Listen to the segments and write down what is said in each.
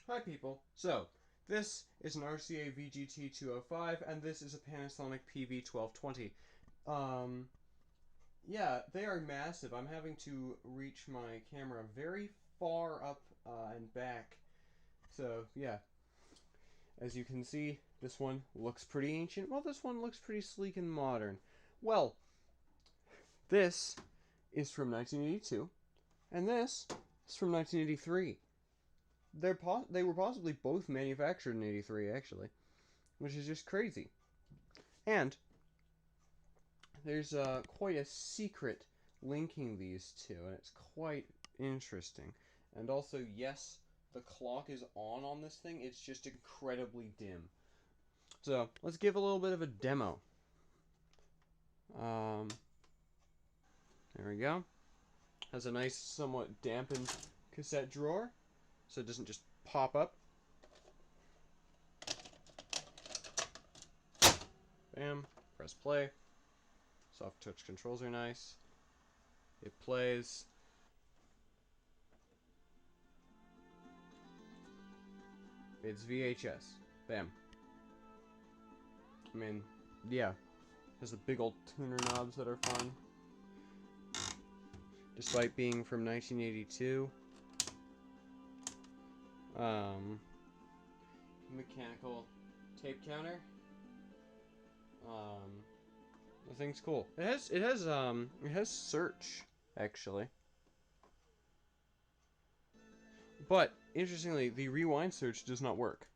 Hi people. So, this is an RCA VGT 205 and this is a Panasonic PV-1220. Yeah, they are massive. I'm having to reach my camera very far up and back. So, yeah. As you can see, this one looks pretty ancient. Well, this one looks pretty sleek and modern. Well, this is from 1982 and this is from 1983. They were possibly both manufactured in 83, actually, which is just crazy. And there's quite a secret linking these two, and it's quite interesting. And also, yes, the clock is on this thing. It's just incredibly dim. So let's give a little bit of a demo. There we go. Has a nice, somewhat dampened cassette drawer, so it doesn't just pop up. Bam. Press play. Soft touch controls are nice. It plays. It's VHS. Bam. I mean, yeah. Has the big old tuner knobs that are fun. Despite being from 1982. Mechanical tape counter. The thing's cool. It has search, actually. But interestingly, the rewind search does not work.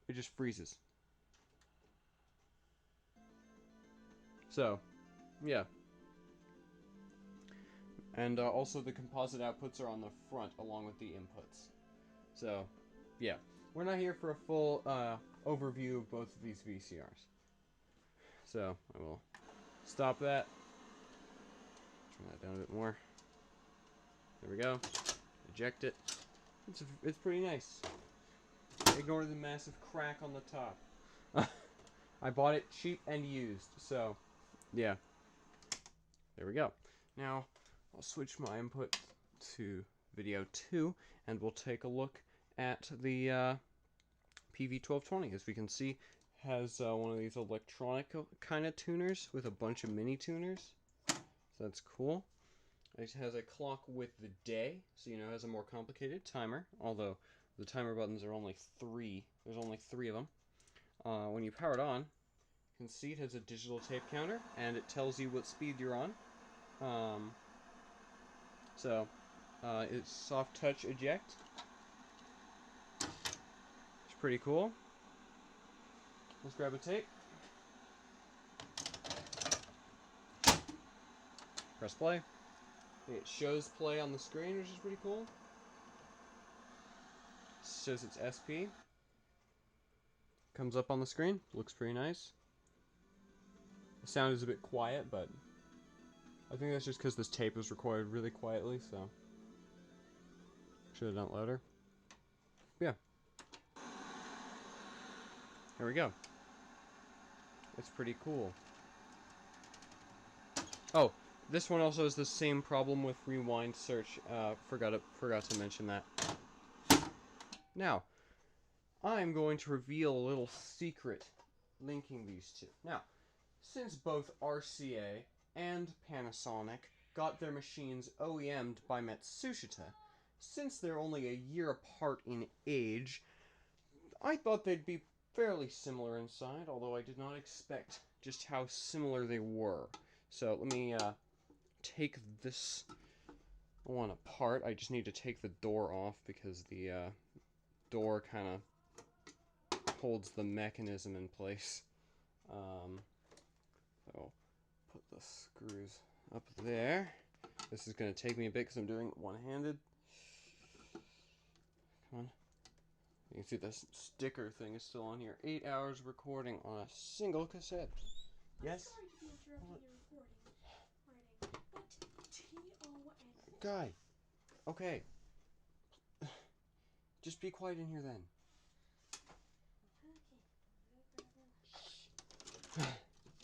It just freezes. So, yeah. And also the composite outputs are on the front along with the inputs. So, yeah. We're not here for a full overview of both of these VCRs. So, I will stop that. Turn that down a bit more. There we go. Eject it. It's pretty nice. Ignore the massive crack on the top. I bought it cheap and used, so yeah. There we go. Now I'll switch my input to video 2 and we'll take a look at the PV-1220. As we can see, has one of these electronic kind of tuners with a bunch of mini tuners. So that's cool. It has a clock with the day, so it has a more complicated timer, although the timer buttons are only 3. There's only 3 of them. When you power it on, you can see it has a digital tape counter, and it tells you what speed you're on. It's soft touch eject. It's pretty cool. Let's grab a tape. Press play. It shows play on the screen, which is pretty cool. It shows its SP. Comes up on the screen. Looks pretty nice. The sound is a bit quiet, but I think that's just because this tape was recorded really quietly, so should have done it louder. Yeah. Here we go. It's pretty cool. Oh, this one also has the same problem with rewind search. Forgot to mention that. Now, I'm going to reveal a little secret linking these two. Now, since both RCA and Panasonic got their machines OEM'd by Matsushita, since they're only a year apart in age, I thought they'd be fairly similar inside, although I did not expect just how similar they were. So let me take this one apart. I just need to take the door off because the door kind of holds the mechanism in place. So put the screws up there. This is going to take me a bit because I'm doing it one-handed. Come on. You can see this sticker thing is still on here. 8 hours of recording on a single cassette. Yes? I'm sorry to be interrupting your recording. Writing. But T-O-N. Guy. Okay. Just be quiet in here then.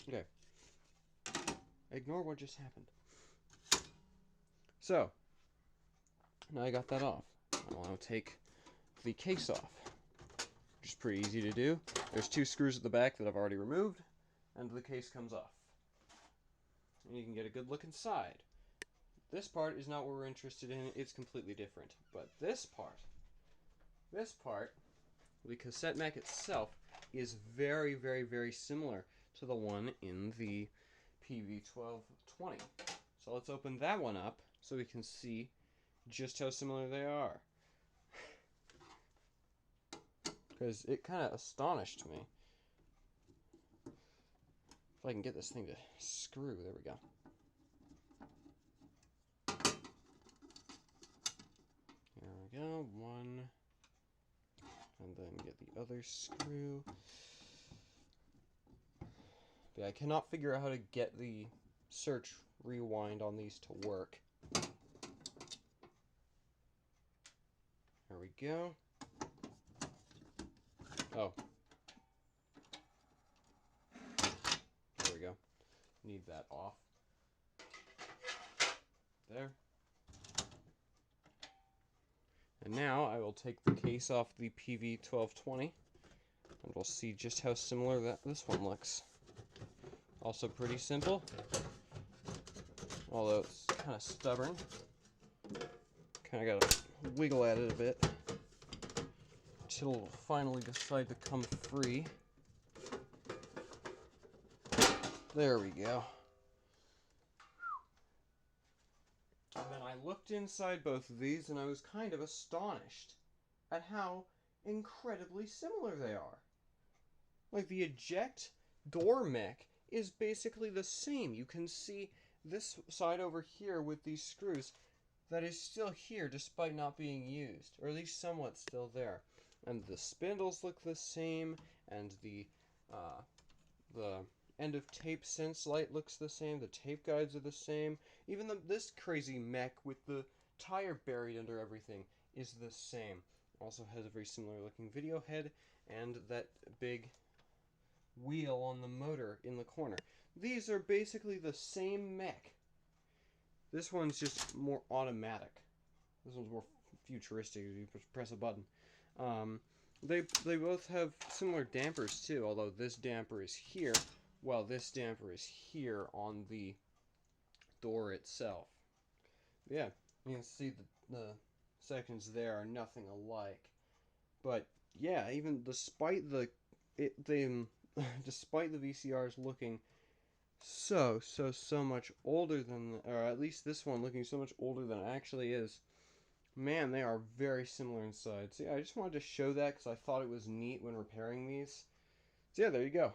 Okay. Ignore what just happened. So, now I got that off. I'll now take the case off, which is pretty easy to do. There's 2 screws at the back that I've already removed, and the case comes off. And you can get a good look inside. This part is not what we're interested in, it's completely different. But this part, the cassette mech itself, is very, very, very similar to the one in the PV-1220. So let's open that one up so we can see just how similar they are. Because it kind of astonished me. If I can get this thing to screw, there we go. There we go, one. And then get the other screw. But yeah, I cannot figure out how to get the search rewind on these to work. There we go. Oh. There we go. Need that off. There. And now I will take the case off the PV-1220 and we'll see just how similar this one looks. Also pretty simple, although it's kind of stubborn. Kind of got to wiggle at it a bit until it'll finally decide to come free. There we go. And then I looked inside both of these and I was kind of astonished at how incredibly similar they are. Like the eject door mech is basically the same. You can see this side over here with these screws that is still here despite not being used, or at least somewhat still there. And the spindles look the same, and the end of tape sense light looks the same, the tape guides are the same. Even this crazy mech with the tire buried under everything is the same. Also has a very similar looking video head and that big wheel on the motor in the corner. These are basically the same mech. This one's just more automatic. This one's more futuristic. You press a button. They both have similar dampers too, although this damper is here, while this damper is here on the door itself. Yeah, you can see the sections there are nothing alike. But yeah, even despite the despite the VCRs looking so much older than, or at least this one looking so much older than it actually is, man, they are very similar inside. So yeah, I just wanted to show that because I thought it was neat when repairing these. So yeah, there you go.